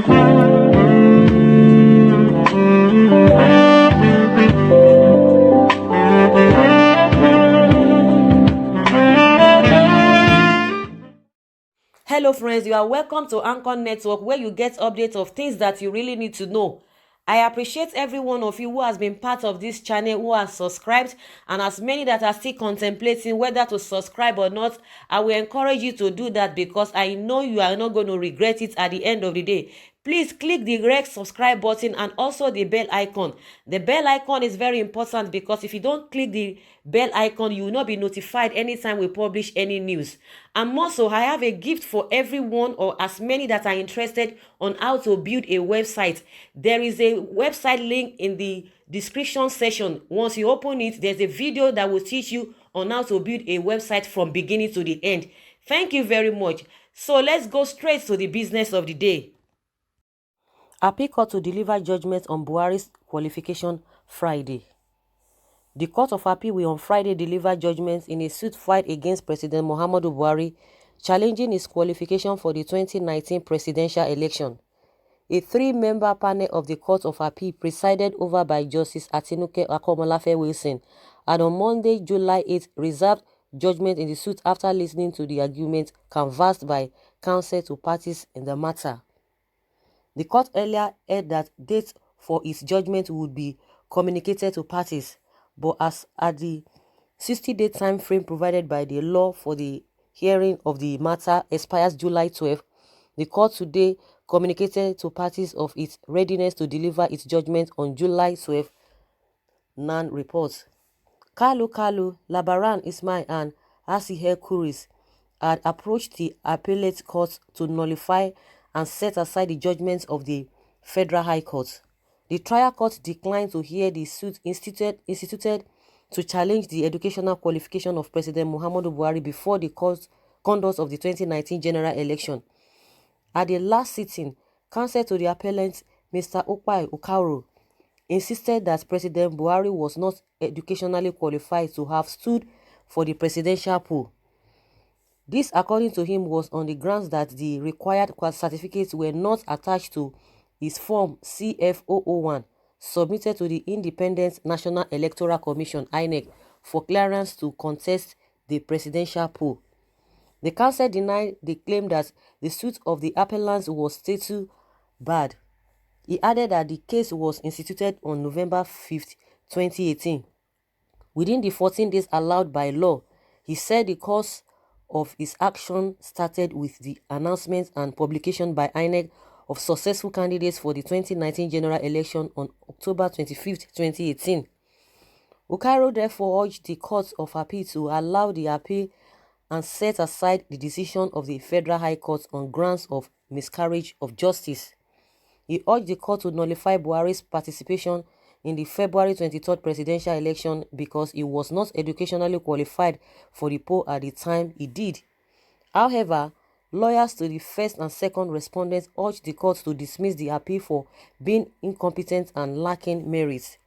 Hello friends, you are welcome to Anchor Network, where you get updates of things that you really need to know. I appreciate every one of you who has been part of this channel, who has subscribed, and as many that are still contemplating whether to subscribe or not. I will encourage you to do that because I know you are not going to regret it at the end of the day. Please click the red subscribe button and also the bell icon. The bell icon is very important because if you don't click the bell icon, you will not be notified anytime we publish any news. And also, I have a gift for everyone or as many that are interested on how to build a website. There is a website link in the description section. Once you open it, there's a video that will teach you on how to build a website from beginning to the end. Thank you very much. So let's go straight to the business of the day. Appeal Court to deliver judgment on Buhari's qualification Friday. The Court of Appeal will on Friday deliver judgment in a suit filed against President Muhammadu Buhari, challenging his qualification for the 2019 presidential election. A three-member panel of the Court of Appeal, presided over by Justice Atinuke Akomolafe Wilson, had on Monday, July 8, reserved judgment in the suit after listening to the argument canvassed by counsel to parties in the matter. The court earlier heard that dates for its judgment would be communicated to parties, but as at the 60-day time frame provided by the law for the hearing of the matter expires July 12, the court today communicated to parties of its readiness to deliver its judgment on July 12, NAN reports. Kalu, Labaran Ismail and Asihel Kuris had approached the appellate court to nullify and set aside the judgments of the Federal High Court. The trial court declined to hear the suit instituted to challenge the educational qualification of President Muhammadu Buhari before the conduct of the 2019 general election. At the last sitting, counsel to the appellant, Mr. Okpai Okauru, insisted that President Buhari was not educationally qualified to have stood for the presidential poll. This, according to him, was on the grounds that the required certificates were not attached to his form CF001 submitted to the Independent National Electoral Commission (INEC) for clearance to contest the presidential poll. The counsel denied the claim that the suit of the appellants was status barred. He added that the case was instituted on November 5, 2018. Within the 14 days allowed by law, he said the course of his action started with the announcement and publication by INEC of successful candidates for the 2019 general election on October 25, 2018. Okairo therefore urged the Court of Appeal to allow the appeal and set aside the decision of the Federal High Court on grounds of miscarriage of justice. He urged the court to nullify Buhari's participation in the February 23rd presidential election because he was not educationally qualified for the poll at the time he did. However, lawyers to the first and second respondents urged the court to dismiss the appeal for being incompetent and lacking merit.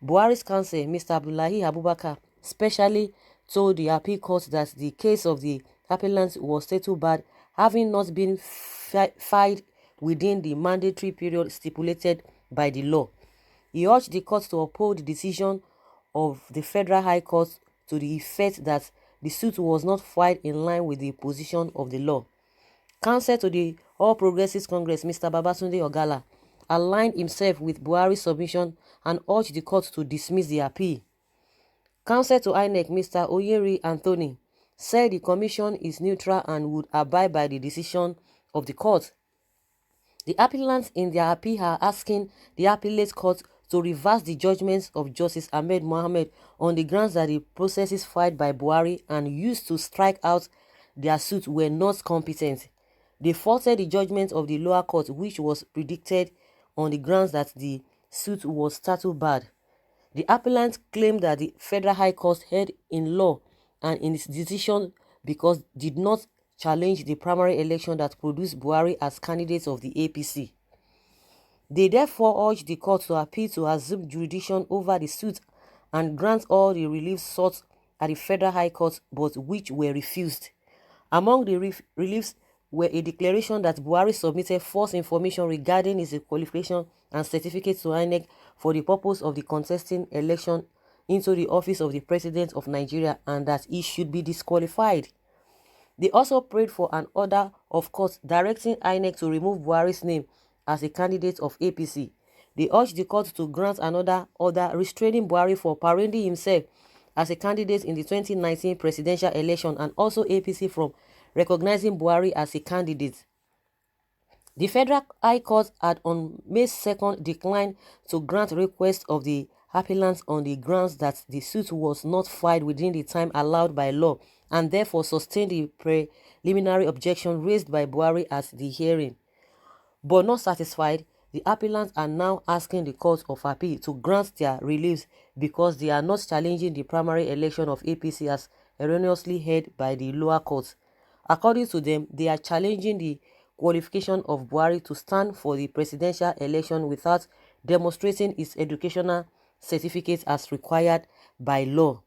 Buhari's counsel, Mr. Abdullahi Abubakar, specially told the appeal court that the case of the appellant was status barred, having not been filed within the mandatory period stipulated by the law. He urged the court to uphold the decision of the Federal High Court to the effect that the suit was not filed in line with the position of the law. Counsel to the All Progressives Congress, Mr. Babatunde Ogala, aligned himself with Buhari's submission and urged the court to dismiss the appeal. Counsel to INEC, Mr. Oyeri Anthony, said the commission is neutral and would abide by the decision of the court. The appellants in their appeal are asking the appellate court to reverse the judgments of Justice Ahmed Mohamed on the grounds that the processes filed by Buhari and used to strike out their suit were not competent. They faulted the judgment of the lower court, which was predicted on the grounds that the suit was status barred. The appellant claimed that the Federal High Court erred in law and in its decision because did not challenge the primary election that produced Buhari as candidate of the APC. They therefore urged the court to appeal to assume jurisdiction over the suit and grant all the reliefs sought at the Federal High Court, but which were refused. Among the reliefs were a declaration that Buhari submitted false information regarding his qualification and certificate to INEC for the purpose of the contesting election into the office of the President of Nigeria, and that he should be disqualified. They also prayed for an order of court directing INEC to remove Buhari's name as a candidate of APC. They urged the court to grant another order restraining Buhari for parading himself as a candidate in the 2019 presidential election, and also APC from recognizing Buhari as a candidate. The Federal High Court had on May 2nd declined to grant requests of the appellants on the grounds that the suit was not filed within the time allowed by law, and therefore sustained the preliminary objection raised by Buhari at the hearing. But not satisfied, the appellants are now asking the Court of Appeal to grant their reliefs because they are not challenging the primary election of APC as erroneously held by the lower courts. According to them, they are challenging the qualification of Buhari to stand for the presidential election without demonstrating his educational certificate as required by law.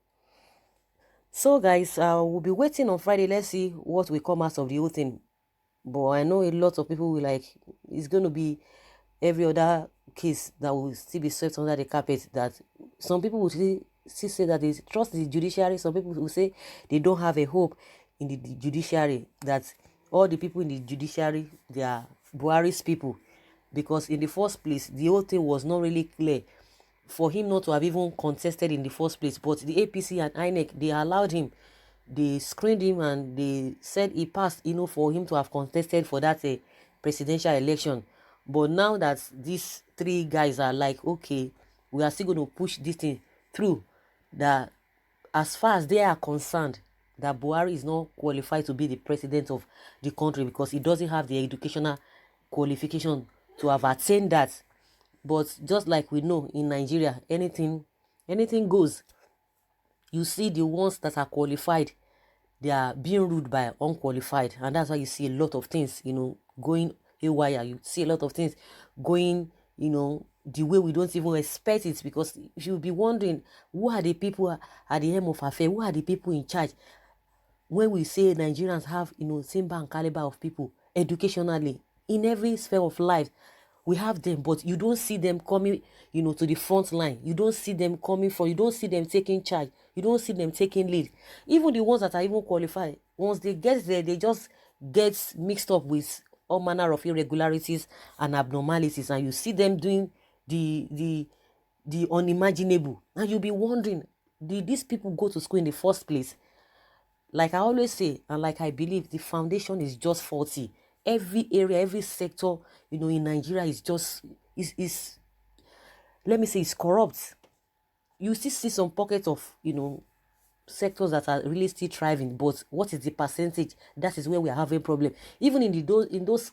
So guys, we'll be waiting on Friday. Let's see what will come out of the whole thing. But I know a lot of people will like, it's going to be every other case that will still be swept under the carpet. That some people will still say that they trust the judiciary. Some people will say they don't have a hope in the judiciary, that all the people in the judiciary, they are Buhari's people. Because in the first place, the whole thing was not really clear for him not to have even contested in the first place. But the APC and INEC, they allowed him. They screened him and they said he passed, for him to have contested for that presidential election. But now that these three guys are like, okay, we are still going to push this thing through, that as far as they are concerned, that Buhari is not qualified to be the president of the country because he doesn't have the educational qualification to have attained that. But just like we know in Nigeria, anything goes. You see the ones that are qualified, they are being ruled by unqualified, and that's why you see a lot of things, going haywire. You see a lot of things going, the way we don't even expect it, because you'll be wondering, who are the people at the helm of affairs? Who are the people in charge? When we say Nigerians have, same and caliber of people educationally in every sphere of life, we have them, but you don't see them coming, to the front line. You don't see them coming from, you don't see them taking charge. You don't see them taking lead. Even the ones that are even qualified, once they get there, they just get mixed up with all manner of irregularities and abnormalities, and you see them doing the unimaginable, and you'll be wondering, did these people go to school in the first place? Like I always say, and like I believe, the foundation is just faulty. Every area, every sector, in Nigeria is just, let me say, it's corrupt. You still see some pockets of, sectors that are really still thriving, but what is the percentage? That is where we are having problem. Even in those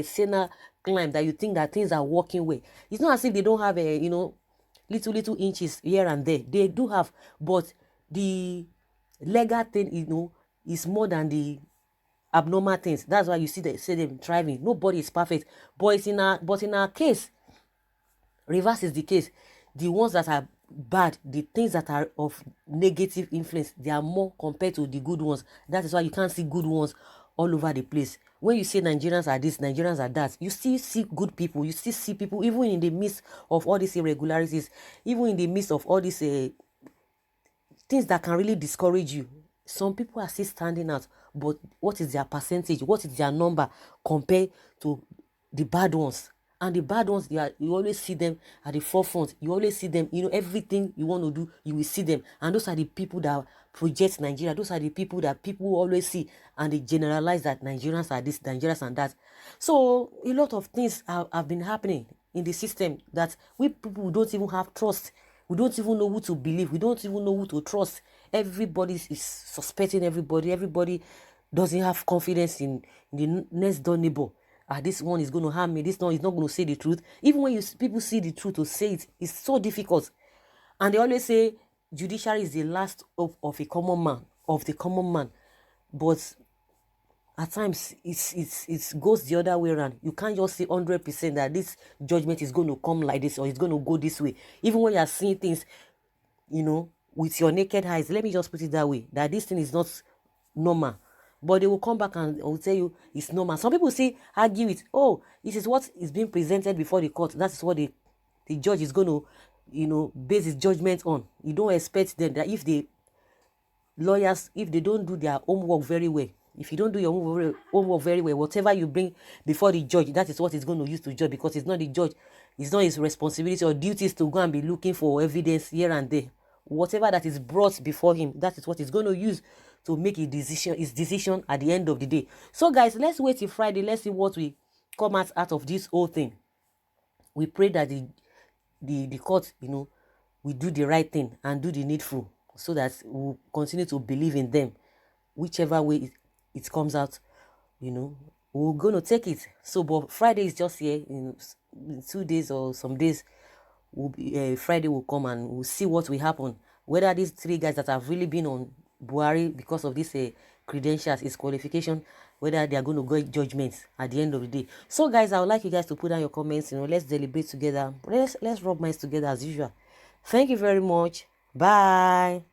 Senate climb that you think that things are working well, it's not as if they don't have a, little inches here and there. They do have, but the legal thing, is more than the abnormal things. That's why you see them thriving. Nobody is perfect, but in our case, reverse is the case. The ones that are bad, the things that are of negative influence, they are more compared to the good ones. That is why you can't see good ones all over the place. When you say Nigerians are this, Nigerians are that, you still see good people. You still see people, even in the midst of all these irregularities, even in the midst of all these things that can really discourage you. Some people are still standing out, but what is their percentage? What is their number compared to the bad ones? And the bad ones, you always see them at the forefront. You always see them, everything you want to do, you will see them. And those are the people that project Nigeria. Those are the people that people always see, and they generalize that Nigerians are this, Nigerians and that. So a lot of things have been happening in the system that we people don't even have trust. We don't even know who to believe. We don't even know who to trust. Everybody is suspecting everybody. Everybody doesn't have confidence in the next door neighbor. This one is going to harm me. This one is not going to say the truth. Even when people see the truth, to say it is so difficult. And they always say judiciary is the last hope of a common man, of the common man. But at times it goes the other way around. You can't just say 100% that this judgment is going to come like this or it's going to go this way. Even when you are seeing things, with your naked eyes, let me just put it that way, that this thing is not normal. but they will come back and will tell you it's normal. Some people say argue it. Oh, this is what is being presented before the court. That is what the judge is going to, base his judgment on. You don't expect them that if they lawyers, if they don't do their homework very well, if you don't do your homework very well, whatever you bring before the judge, that is what he's going to use to judge, because it's not the judge, it's not his responsibility or duties to go and be looking for evidence here and there. Whatever that is brought before him, that is what he's going to use to make his decision at the end of the day. So guys, let's wait till Friday. Let's see what we come out of this whole thing. We pray that the court, we do the right thing and do the needful, so that we'll continue to believe in them. Whichever way it comes out, we're going to take it. So, but Friday is just here. In 2 days or some days, Friday will come and we'll see what will happen. Whether these 3 guys that have really been on Buhari because of this credentials, his qualification, whether they are going to get judgments at the end of the day. So guys, I would like you guys to put down your comments. Let's deliberate together. Let's rub minds together as usual. Thank you very much. Bye.